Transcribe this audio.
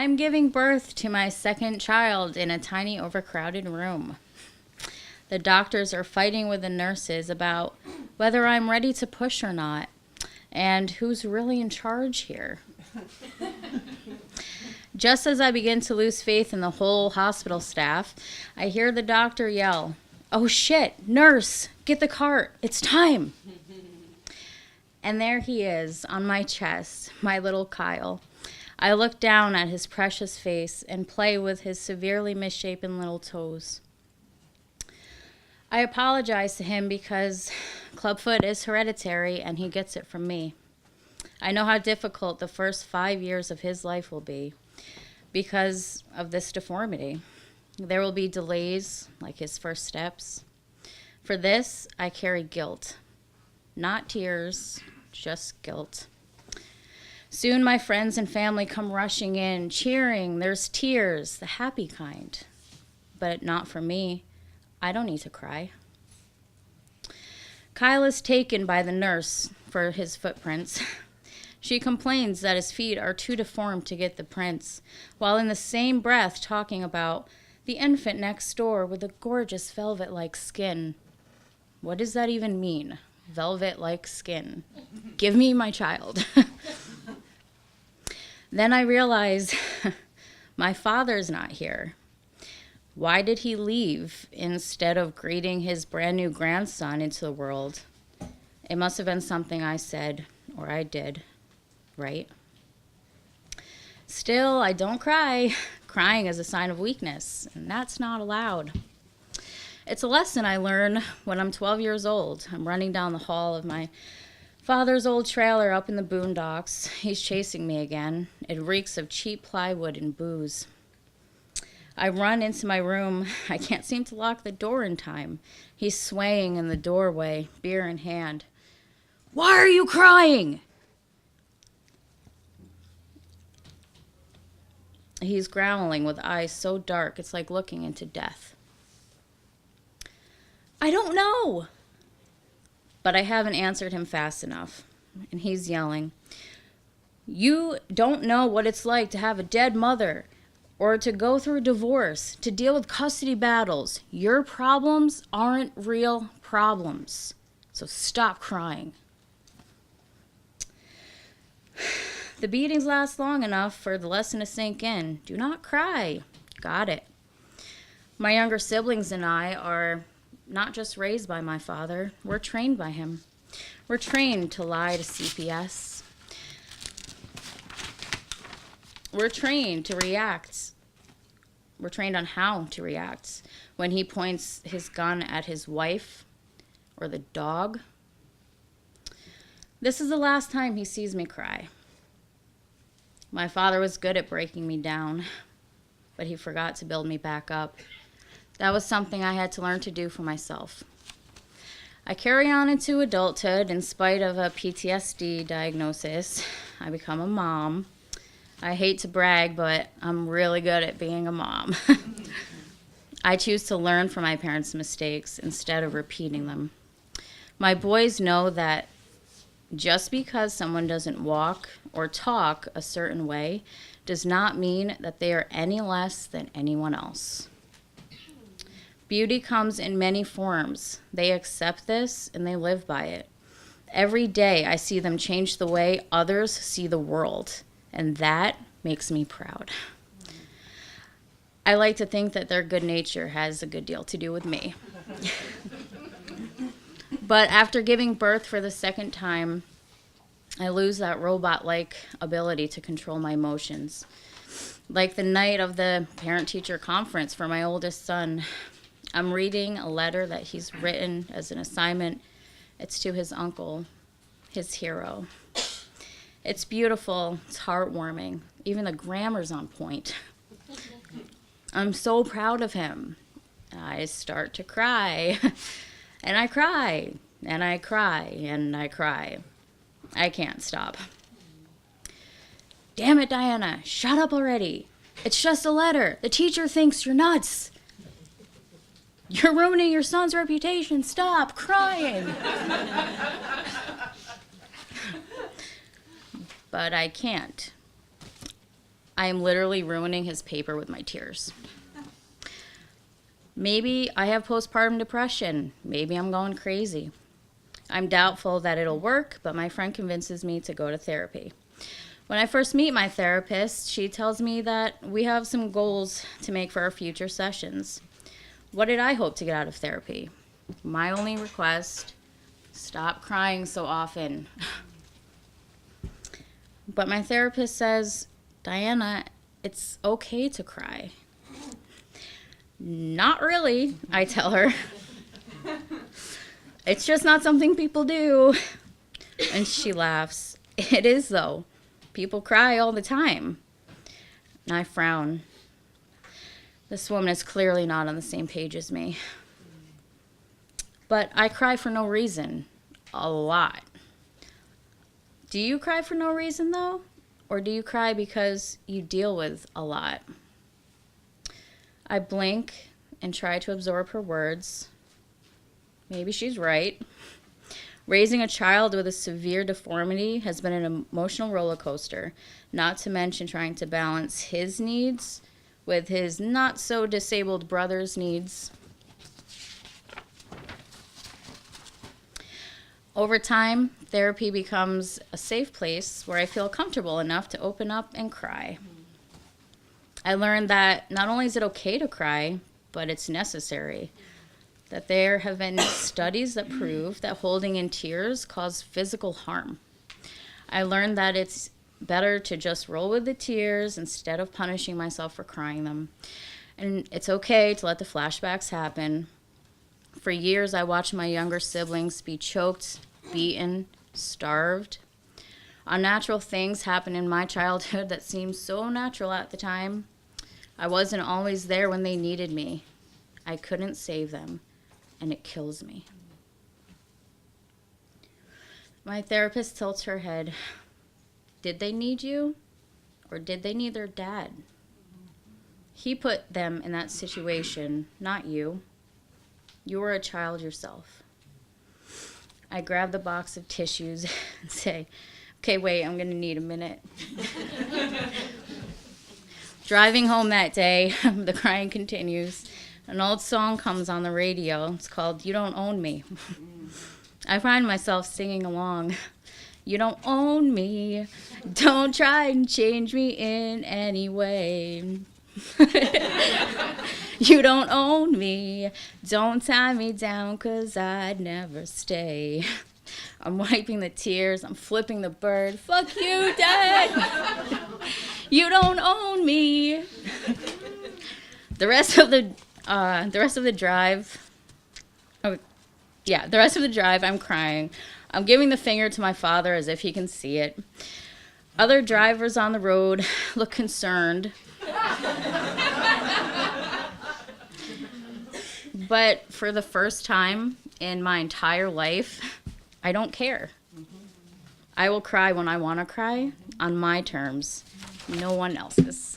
I'm giving birth to my second child in a tiny, overcrowded room. The doctors are fighting with the nurses about whether I'm ready to push or not, and who's really in charge here. Just as I begin to lose faith in the whole hospital staff, I hear the doctor yell, "Oh shit, nurse, get the cart, it's time." And there he is on my chest, my little Kyle. I look down at his precious face and play with his severely misshapen little toes. I apologize to him because clubfoot is hereditary and he gets it from me. I know how difficult the first 5 years of his life will be because of this deformity. There will be delays, like his first steps. For this, I carry guilt. Not tears, just guilt. Soon my friends and family come rushing in, cheering. There's tears, the happy kind. But not for me. I don't need to cry. Kyle is taken by the nurse for his footprints. She complains that his feet are too deformed to get the prints, while in the same breath talking about the infant next door with a gorgeous velvet-like skin. What does that even mean? Velvet-like skin. Give me my child. Then I realize my father's not here. Why did he leave instead of greeting his brand new grandson into the world? It must have been something I said or I did, right? Still, I don't cry. Crying is a sign of weakness, and that's not allowed. It's a lesson I learn when I'm 12 years old. I'm running down the hall of my father's old trailer up in the boondocks. He's chasing me again. It reeks of cheap plywood and booze. I run into my room. I can't seem to lock the door in time. He's swaying in the doorway, beer in hand. Why are you crying? He's growling with eyes so dark it's like looking into death. I don't know. But I haven't answered him fast enough. And he's yelling, you don't know what it's like to have a dead mother, or to go through a divorce, to deal with custody battles. Your problems aren't real problems. So stop crying. The beatings last long enough for the lesson to sink in. Do not cry. Got it. My younger siblings and I are not just raised by my father, we're trained by him. We're trained to lie to CPS. We're trained to react. We're trained on how to react when he points his gun at his wife or the dog. This is the last time he sees me cry. My father was good at breaking me down, but he forgot to build me back up. That was something I had to learn to do for myself. I carry on into adulthood in spite of a PTSD diagnosis. I become a mom. I hate to brag, but I'm really good at being a mom. I choose to learn from my parents' mistakes instead of repeating them. My boys know that just because someone doesn't walk or talk a certain way does not mean that they are any less than anyone else. Beauty comes in many forms. They accept this and they live by it. Every day I see them change the way others see the world, and that makes me proud. I like to think that their good nature has a good deal to do with me. But after giving birth for the second time, I lose that robot-like ability to control my emotions. Like the night of the parent-teacher conference for my oldest son, I'm reading a letter that he's written as an assignment. It's to his uncle, his hero. It's beautiful, it's heartwarming. Even the grammar's on point. I'm so proud of him. I start to cry, and I cry, and I cry, and I cry. I can't stop. Damn it, Diana, shut up already. It's just a letter. The teacher thinks you're nuts. You're ruining your son's reputation. Stop crying. But I can't. I am literally ruining his paper with my tears. Maybe I have postpartum depression. Maybe I'm going crazy. I'm doubtful that it'll work, but my friend convinces me to go to therapy. When I first meet my therapist, she tells me that we have some goals to make for our future sessions. What did I hope to get out of therapy? My only request, stop crying so often. But my therapist says, Diana, it's okay to cry. Not really, I tell her. It's just not something people do. And she laughs. It is, though. People cry all the time. And I frown. This woman is clearly not on the same page as me. But I cry for no reason. A lot. Do you cry for no reason, though? Or do you cry because you deal with a lot? I blink and try to absorb her words. Maybe she's right. Raising a child with a severe deformity has been an emotional roller coaster, not to mention trying to balance his needs with his not-so-disabled brother's needs. Over time, therapy becomes a safe place where I feel comfortable enough to open up and cry. I learned that not only is it okay to cry, but it's necessary. That there have been studies that prove that holding in tears cause physical harm. I learned that it's better to just roll with the tears instead of punishing myself for crying them. And it's okay to let the flashbacks happen. For years, I watched my younger siblings be choked, beaten, starved. Unnatural things happen in my childhood that seemed so natural at the time. I wasn't always there when they needed me. I couldn't save them. And it kills me. My therapist tilts her head. Did they need you? Or did they need their dad? He put them in that situation, not you. You were a child yourself. I grab the box of tissues and say, okay, wait, I'm going to need a minute. Driving home that day, the crying continues. An old song comes on the radio. It's called You Don't Own Me. I find myself singing along. You don't own me. Don't try and change me in any way. You don't own me. Don't tie me down, 'cause I'd never stay. I'm wiping the tears. I'm flipping the bird. Fuck you, Dad. You don't own me. The rest of the drive, I'm crying. I'm giving the finger to my father as if he can see it. Other drivers on the road look concerned. But for the first time in my entire life, I don't care. I will cry when I want to cry, on my terms, no one else's.